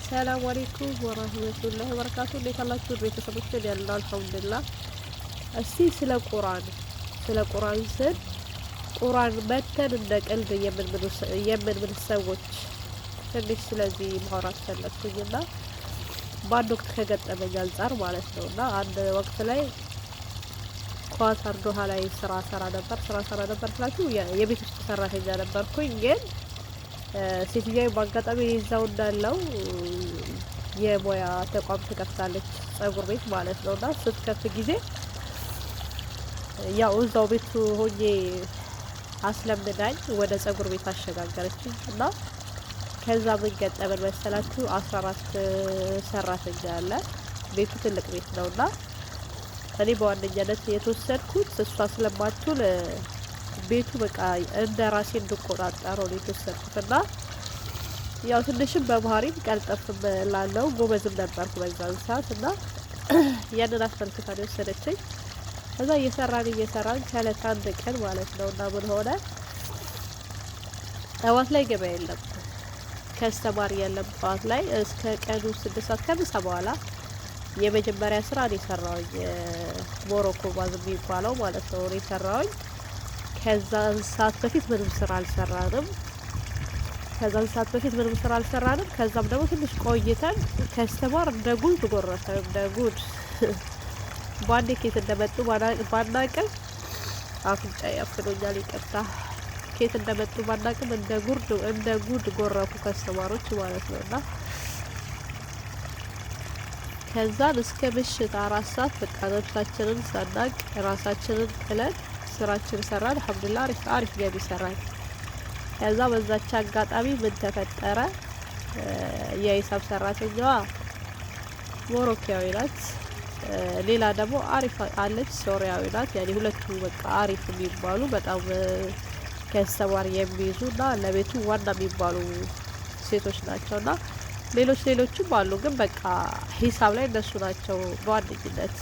ሰላም አለይኩም ወራህመቱላሂ ወበረካቱ። እንዴት አላችሁ ቤተሰቦች? ያለው አልሐምዱሊላህ። እስቲ ስለ ቁርአን ስል ቁርአን መተን እንደ ቀልድ የምንምን ሰዎች ትንሽ ስለዚህ ማውራት ፈለኩኝና በአንድ ወቅት ከገጠመኝ አንጻር ማለት ነው። እና አንድ ወቅት ላይ ኳታር ዶሃ ላይ ስራ ሰራ ነበር ስላችሁ የቤት ውስጥ ሰራተኛ ነበርኩኝ። ግን ሴትዮዋ በአጋጣሚ ይዛው እንዳለው የሙያ ተቋም ትከፍታለች፣ ጸጉር ቤት ማለት ነው። እና ስትከፍት ጊዜ ያው እዛው ቤቱ ሆኜ አስለምዳኝ ወደ ጸጉር ቤት አሸጋገረችኝ። እና ከዛ ምን ገጠመን መሰላችሁ? 14 ሰራተኛ አለ። ቤቱ ትልቅ ቤት ነውና እኔ በዋነኛነት የተወሰድኩት እሷ ስለማትውል ቤቱ በቃ እንደ ራሴ እንድቆጣጠረው ነው የተወሰድኩት። እና ያው ትንሽም በባህሪም ቀልጠፍም ላለው ጎበዝም ነበርኩ በዛን ሰዓት። እና ያንን አስመልክታ ነው የወሰደችኝ። ከዛ እየሰራን ከዕለት አንድ ቀን ማለት ነው። እና ምን ሆነ፣ ጠዋት ላይ ገበያ የለም፣ ከስተማር የለም። ጠዋት ላይ እስከ ቀኑ 6 ሰዓት ከምሳ በኋላ የመጀመሪያ ስራ ነው የሰራውኝ። ሞሮኮ ባዝ የሚባለው ማለት ነው ነው የሰራውኝ። ከዛን ሰዓት በፊት ምንም ስራ አልሰራንም። ከዛም ደግሞ ትንሽ ቆይተን ከስተማር እንደ ጉድ ጎረፈ። እንደ ጉድ ባንዴ ኬት እንደመጡ ባናቅም፣ አፍንጫ ያፍኖኛል፣ ይቅርታ። ኬት እንደመጡ ባናቅም እንደ ጉድ ጎረፉ ከስተማሮች ማለት ነው። እና ከዛን እስከ ምሽት 4 ሰዓት በቃ ነፍሳችንን ሳናቅ ራሳችንን ጥለን ስራችን ሰራን። አልሐምዱሊላህ አሪፍ ገቢ ሰራን። ከዛ በዛች አጋጣሚ ምን ተፈጠረ? የሂሳብ ሰራተኛዋ ሞሮኮያዊ ናት፣ ሌላ ደግሞ አሪፍ አለች ሶሪያዊ ናት። ያኔ ሁለቱ በቃ አሪፍ የሚባሉ በጣም ከስተማር የሚይዙና ለቤቱ ዋና የሚባሉ ሴቶች ናቸውና ሌሎችም አሉ። ግን በቃ ሂሳብ ላይ እነሱ ናቸው በዋነኝነት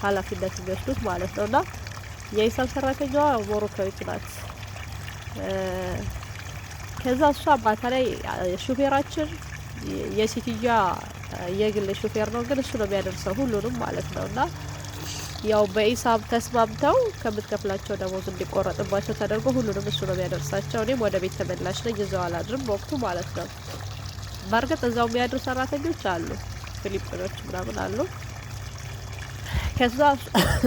ኃላፊነት የሚወስዱት ማለት ነው። እና የሂሳብ ሰራተኛዋ ሞሮኮዊት ናት። ከዛ እሷ ማታ ላይ ሹፌራችን የሴትዮዋ የግል ሹፌር ነው፣ ግን እሱ ነው የሚያደርሰው ሁሉንም ማለት ነው። እና ያው በሂሳብ ተስማምተው ከምትከፍላቸው ደሞዝ እንዲቆረጥባቸው ተደርጎ ሁሉንም እሱ ነው የሚያደርሳቸው። እኔም ወደ ቤት ተመላሽ ነኝ፣ እዛው አላድርም በወቅቱ ማለት ነው። በእርግጥ እዛው የሚያድሩ ሰራተኞች አሉ፣ ፊሊፒኖች ምናምን አሉ። ከዛ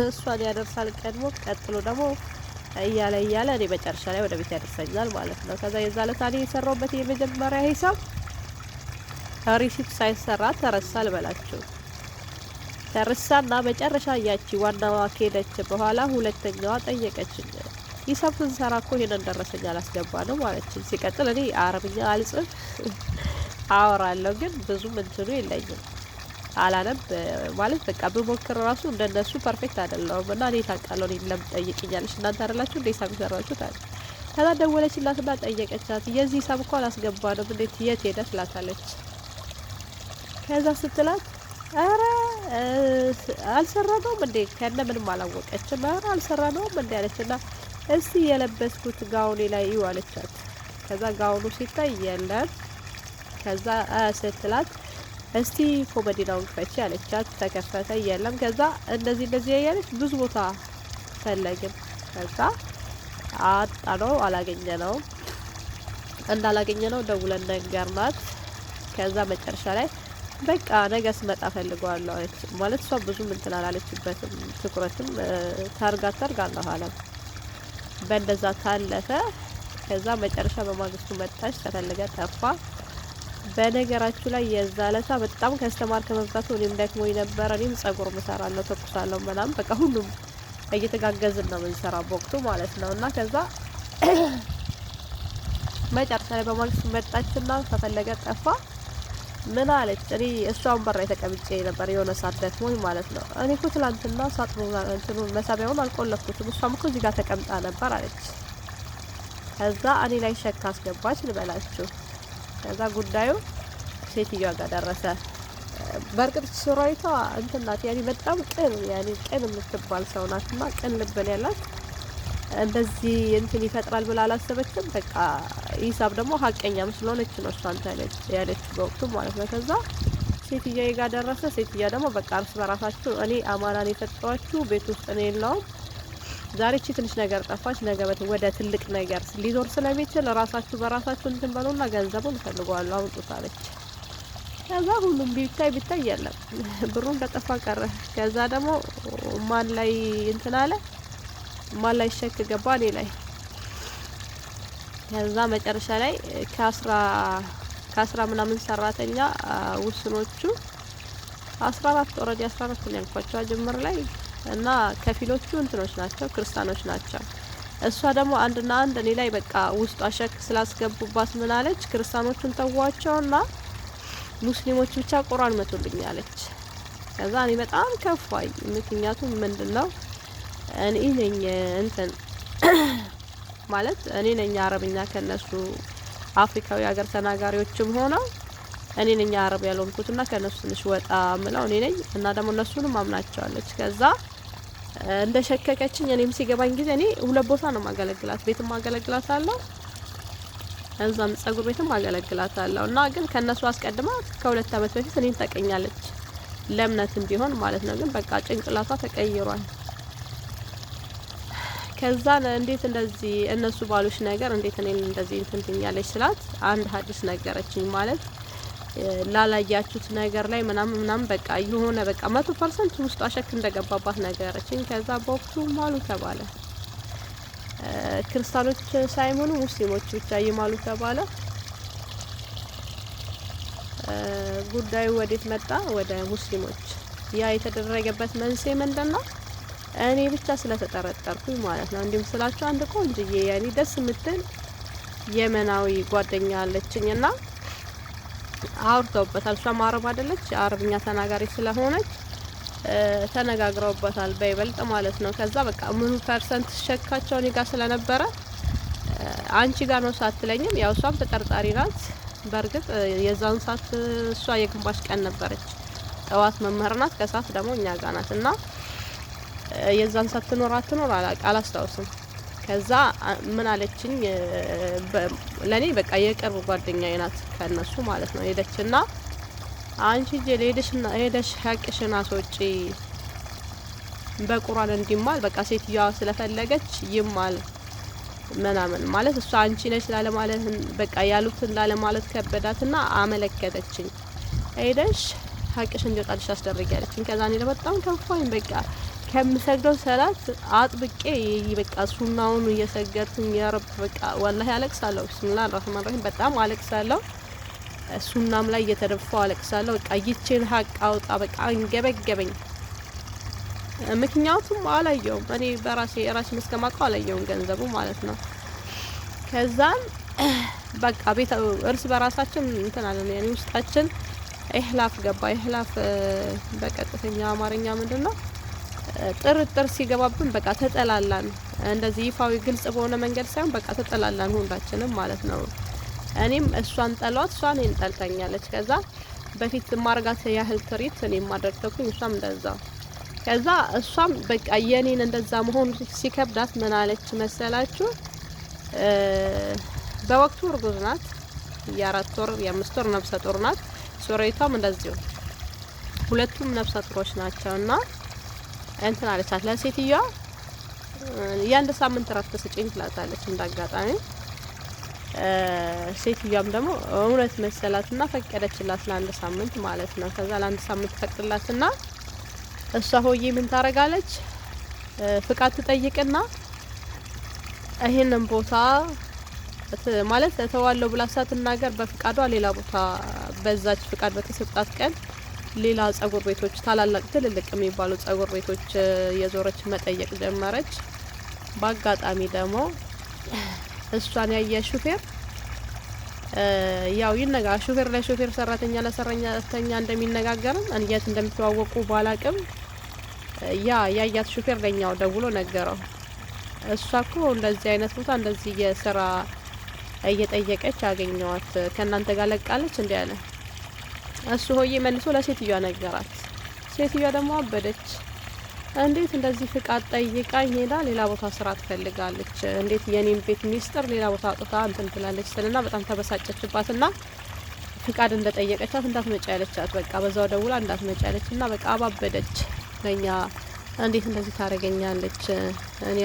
እሷን ያደርሳል ቀድሞ፣ ቀጥሎ ደግሞ እያለ እኔ መጨረሻ ላይ ወደ ቤት ያደርሰኛል ማለት ነው። ከዛ የዛ ዕለት እኔ የሰራሁበት የመጀመሪያ ሂሳብ ሪሲፕት ሳይሰራ ተረሳ ልበላችሁ። ተረሳና መጨረሻ ያቺ ዋናዋ ከሄደች በኋላ ሁለተኛዋ ጠየቀችኝ። ሂሳብ ስንሰራ እኮ ይሄንን ደረሰኝ አላስገባንም ማለችኝ። ሲቀጥል እኔ አረብኛ አልጽፍ አወራለሁ፣ ግን ብዙም እንትኑ የለኝም፣ አላነብ ማለት በቃ ብሞክር ራሱ እንደነሱ ፐርፌክት አይደለሁም። እና እኔ ታውቃለሁ፣ እኔ ለምን ጠይቅኛለሽ? እናንተ አይደላችሁ እንደ ሂሳብ የሰራችሁት አለ። ከዛ ደወለችላትና ጠየቀቻት። የዚህ ሂሳብ እኮ አላስገባንም፣ እንዴት የት ሄደ ትላታለች። ከዛ ስትላት ኧረ አልሰራነውም እንዴ? ከነ ምንም አላወቀችም። ኧረ አልሰራነውም እንዴ አለችና እስቲ የለበስኩት ጋውኔ ላይ እዩ አለቻት። ከዛ ጋውኑ ሲታይ የለም። ከዛ ስትላት እስቲ ኮሜዲናውን ክፈቺ አለቻት። ተከፈተ፣ የለም። ከዛ እንደዚህ ያያለች ብዙ ቦታ ፈለግን። ከዛ አጣነው፣ አላገኘነውም። እንዳላገኘነው ደውለን ነገርናት። ከዛ መጨረሻ ላይ በቃ ነገ ስመጣ ፈልገዋለሁ አለች። ማለት እሷ ብዙም እንትን አላለችበትም፣ ትኩረትም ታርጋለሁ አለ። በእንደዛ ታለፈ። ከዛ መጨረሻ በማግስቱ መጣች፣ ተፈልገ ጠፋ። በነገራችሁ ላይ የዛ ለታ በጣም ከስተማር ከመብዛቱ እኔም ደክሞኝ ነበር። እኔም ጸጉር ምሰራለሁ፣ ተኩሳለሁ ምናምን በቃ ሁሉም እየተጋገዝን ነው የምንሰራ በወቅቱ ማለት ነው። እና ከዛ መጨረሻ ላይ በማግስቱ መጣችና ተፈለገ ጠፋ። ምን አለች? እኔ እሷን በራ ተቀምጬ ነበር የሆነ ሰዓት ደክሞኝ ማለት ነው። እኔ እኮ ትላንትና ሳጥኑን እንትኑን መሳቢያውን አልቆለፍኩትም፣ እሷም እኮ እዚህ ጋር ተቀምጣ ነበር አለች። ከዛ እኔ ላይ ሸክ አስገባች ልበላችሁ። ከዛ ጉዳዩ ሴትዮዋ ጋር ደረሰ። በእርግጥ ሱራይቷ እንትን ናት፣ ያኔ በጣም ቅን የምትባል ሰው ናትና ቅን ልብን ያላት እንደዚህ እንትን ይፈጥራል ብላ አላሰበችም። በቃ ኢሳብ ደግሞ ሀቀኛም ስለሆነች ነው እሷን ያለች በወቅቱ ማለት ነው። ከዛ ሴትዮዋ ጋር ደረሰ። ሴትዮዋ ደግሞ በቃ እርስ በራሳችሁ እኔ አማናን የሰጠኋችሁ ቤት ውስጥ እኔ የለውም፣ ዛሬ እቺ ትንሽ ነገር ጠፋች፣ ነገ ወደ ትልቅ ነገር ሊዞር ስለሚችል ራሳችሁ በራሳችሁ እንትን በሉና ገንዘቡን እፈልገዋለሁ አውጡት አለች። ከዛ ሁሉም ቢታይ የለም ብሩን ከጠፋ ቀረ። ከዛ ደግሞ ማን ላይ እንትን አለ፣ ማን ላይ ሸክ ገባ? እኔ ላይ። ከዛ መጨረሻ ላይ ከአስራ ምናምን ሰራተኛ ውስኖቹ 14 ኦልሬዲ 14 ነው ያልኳቸው ጅምር ላይ እና ከፊሎቹ እንትኖች ናቸው፣ ክርስቲያኖች ናቸው። እሷ ደግሞ አንድና አንድ እኔ ላይ በቃ ውስጧ ሸክ ስላስገቡባት ምን አለች? ክርስቲያኖቹን ተዋቸውና ሙስሊሞች ብቻ ቁርአን መቶልኝ አለች። ከዛ እኔ በጣም ከፋኝ። ምክንያቱም ምንድነው እኔ ነኝ እንትን ማለት እኔ ነኝ አረብኛ ከነሱ አፍሪካዊ ሀገር ተናጋሪዎችም ሆነው እኔ ነኝ አረብ ያልሆንኩትና ከነሱ ትንሽ ወጣ ምለው እኔ ነኝ እና ደግሞ እነሱንም አምናቸዋለች። ከዛ እንደ ሸከከችኝ እኔም ሲገባኝ ጊዜ እኔ ሁለት ቦታ ነው ማገለግላት፣ ቤትም ማገለግላታለሁ እዛም ጸጉር ቤትም ማገለግላታለሁ እና ግን ከነሱ አስቀድማ ከ2 አመት በፊት እኔን ተቀኛለች፣ ለእምነትም ቢሆን ማለት ነው። ግን በቃ ጭንቅላቷ ተቀይሯል። ከዛ እንዴት እንደዚህ እነሱ ባሉሽ ነገር እንዴት እኔን እንደዚህ እንትን ትኛለች ስላት አንድ ሀዲስ ነገረችኝ። ማለት ላላያችሁት ነገር ላይ ምናምን በቃ የሆነ በቃ 100% ውስጧ ሸክ እንደገባባት ነገረችኝ። ከዛ በወቅቱ ማሉ ተባለ፣ ክርስቲያኖች ሳይሆኑ ሙስሊሞች ብቻ ይማሉ ተባለ። ጉዳዩ ወዴት መጣ? ወደ ሙስሊሞች። ያ የተደረገበት መንስኤ ምንድነው? እኔ ብቻ ስለተጠረጠርኩኝ ማለት ነው። እንዲሁም ስላችሁ አንድ ቆንጅዬ ያኔ ደስ የምትል የመናዊ ጓደኛ አለችኝና አውርተውበታል። እሷም አረብ አይደለች፣ አረብኛ ተናጋሪ ስለሆነች ተነጋግረውበታል በይበልጥ ማለት ነው። ከዛ በቃ ምኑ ፐርሰንት ሸካቸው እኔ ጋር ስለነበረ አንቺ ጋር ነው ሳትለኝም፣ ያው እሷም ተጠርጣሪ ናት። በእርግጥ የዛን ሰዓት እሷ የግንባሽ ቀን ነበረች፣ ጠዋት መምህር ናት፣ ከሰዓት ደግሞ እኛ ጋር ናት እና የዛን ሰዓት ትኖር አትኖር አላስታውስም። ከዛ ምን አለችኝ? ለኔ በቃ የቅርብ ጓደኛዬ ናት ከነሱ ማለት ነው። ሄደችና አንቺ ሄደሽ ሀቅሽን አስወጪ በቁርአን እንዲማል በቃ ሴትዮዋ ስለፈለገች ይማል ምናምን ማለት እሷ አንቺ ነሽ ላለ ማለት በቃ ያሉትን ላለ ማለት ከበዳትና አመለከተችኝ። ሄደሽ ሀቅሽ እንዲወጣልሽ አስደርጊ ያለችኝ። ከዛ እኔ በጣም ከፋኝ። በቃ ከምሰግደው ሰላት አጥብቄ በቃ ሱናውን እየሰገድኩኝ ያረብ በቃ ወላሂ አለቅሳለሁ። ቢስሚላሂ ረህማን ረሂም በጣም አለቅሳለሁ። ሱናም ላይ እየተደፋው አለቅሳለሁ። በቃ ይችን ሀቅ አውጣ በቃ አንገበገበኝ። ምክንያቱም አላየውም እኔ ራሴ መስከማቀው አላየውም ገንዘቡ ማለት ነው። ከዛም በቃ ቤት እርስ በራሳችን እንትን አለን ያኔ ውስጣችን ኢህላፍ ገባ። ኢህላፍ በቀጥተኛ አማርኛ ምንድነው? ጥርጥር ሲገባብን በቃ ተጠላላን። እንደዚህ ይፋዊ ግልጽ በሆነ መንገድ ሳይሆን በቃ ተጠላላን ሁላችንም ማለት ነው። እኔም እሷን ጠሏት፣ እሷ እኔን ጠልታኛለች። ከዛ በፊት ማርጋት ያህል ትሪት እኔም ማድረግ ተኩኝ፣ እሷም እንደዛው። ከዛ እሷም በቃ የኔን እንደዛ መሆን ሲከብዳት ምን አለች መሰላችሁ? በወቅቱ እርጉዝ ናት፣ የ4 ወር የ5 ወር ነፍሰ ጡር ናት። ሱሬቷም እንደዚሁ ሁለቱም ነፍሰ ጡሮች ናቸውና እንትን አለቻት ለሴትዮዋ የአንድ ሳምንት ረፍት ስጪኝ ትላታለች እንዳጋጣሚ። ሴትዮዋም ደግሞ እውነት መሰላትና ፈቀደችላት ለአንድ ሳምንት ማለት ነው። ከዛ ለአንድ ሳምንት ፈቅድላትና እሷ ሆዬ ምን ታረጋለች? ፍቃድ ትጠይቅና ይሄንን ቦታ ማለት ተዋለው ብላ ሳትናገር በፍቃዷ ሌላ ቦታ በዛች ፍቃድ በተሰጣት ቀን ሌላ ጸጉር ቤቶች ታላላቅ ትልልቅ የሚባሉ ጸጉር ቤቶች የዞረች መጠየቅ ጀመረች። በአጋጣሚ ደግሞ እሷን ያየ ሹፌር ያው ሹፌር ለሹፌር ሰራተኛ ለሰራተኛ እንደሚነጋገርም እንዴት እንደሚተዋወቁ ባላቅም ያያት ሹፌር ለኛው ደውሎ ነገረው። እሷ እኮ እንደዚህ አይነት ቦታ እንደዚህ የስራ እየጠየቀች አገኘዋት ከናንተ ጋር ለቃለች እንዴ አለ። እሱ ሆዬ መልሶ ለሴትዮዋ ነገራት። ሴትዮዋ ደግሞ አበደች። እንዴት እንደዚህ ፍቃድ ጠይቃኝ ሄዳ ሌላ ቦታ ስራ ትፈልጋለች? እንዴት የኔን ቤት ሚስጥር ሌላ ቦታ አውጥታ እንትን ትላለች ስልና በጣም ተበሳጨችባትና ፍቃድ እንደጠየቀቻት እንዳትመጪ ያለቻት። በቃ በዛው ደውላ እንዳትመጪ ያለችና በቃ አባበደች። ለኛ እንዴት እንደዚህ ታደርገኛለች? እኔ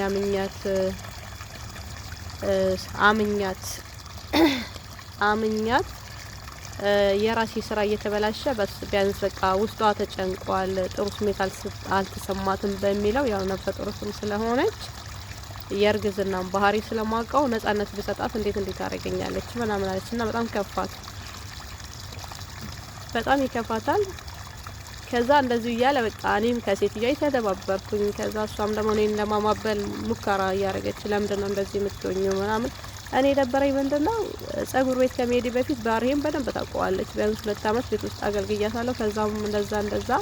አምኛት የራሴ ስራ እየተበላሸ በስ ቢያንስ በቃ ውስጧ ተጨንቋል፣ ጥሩ ስሜት አልተሰማትም በሚለው ያው ነፍሰ ጡር ስለሆነች የእርግዝናን ባህሪ ስለማውቀው ነጻነት ብሰጣት እንዴት ታደርገኛለች ምናምን አለችና በጣም ከፋት። በጣም ይከፋታል። ከዛ እንደዚህ እያለ በቃ እኔም ከሴትዮዋ ተደባበርኩኝ። ከዛ እሷም ደግሞ እኔን ለማማበል ሙከራ እያደረገች ለምንድነው እንደዚህ የምትሆኚው ምናምን። እኔ ደበረኝ ምንድነው ጸጉር ቤት ከመሄድ በፊት ባህሪዬን በደንብ ታውቀዋለች። ቢያንስ 2 አመት ቤት ውስጥ አገልግያታለሁ። ከዛም እንደዛ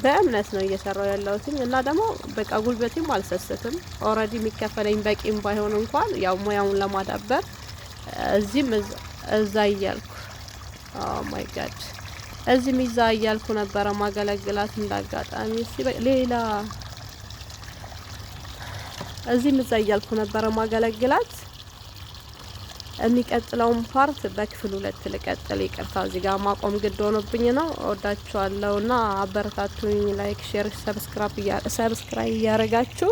በእምነት ነው እየሰራው ያለሁት እና ደግሞ በቃ ጉልበቴም አልሰስትም። ኦሬዲ የሚከፈለኝ በቂም ባይሆን እንኳን ያው ሙያውን ለማዳበር እዚህም እዛ እያልኩ ኦ ማይ ጋድ እዚህም እዛ እያልኩ ነበረ ማገለግላት። እንዳጋጣሚ ሌላ እዚህም እዛ እያልኩ ነበረ ማገለግላት። የሚቀጥለውን ፓርት በክፍል 2 ልቀጥል። ይቅርታ እዚህ ጋር ማቆም ግድ ሆኖብኝ ነው። ወዳችኋለሁና አበረታቱኝ። ላይክ፣ ሼር፣ ሰብስክራይብ እያረጋችሁ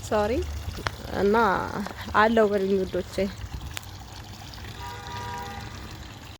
ሶሪ እና አለው በልኝ ውዶቼ።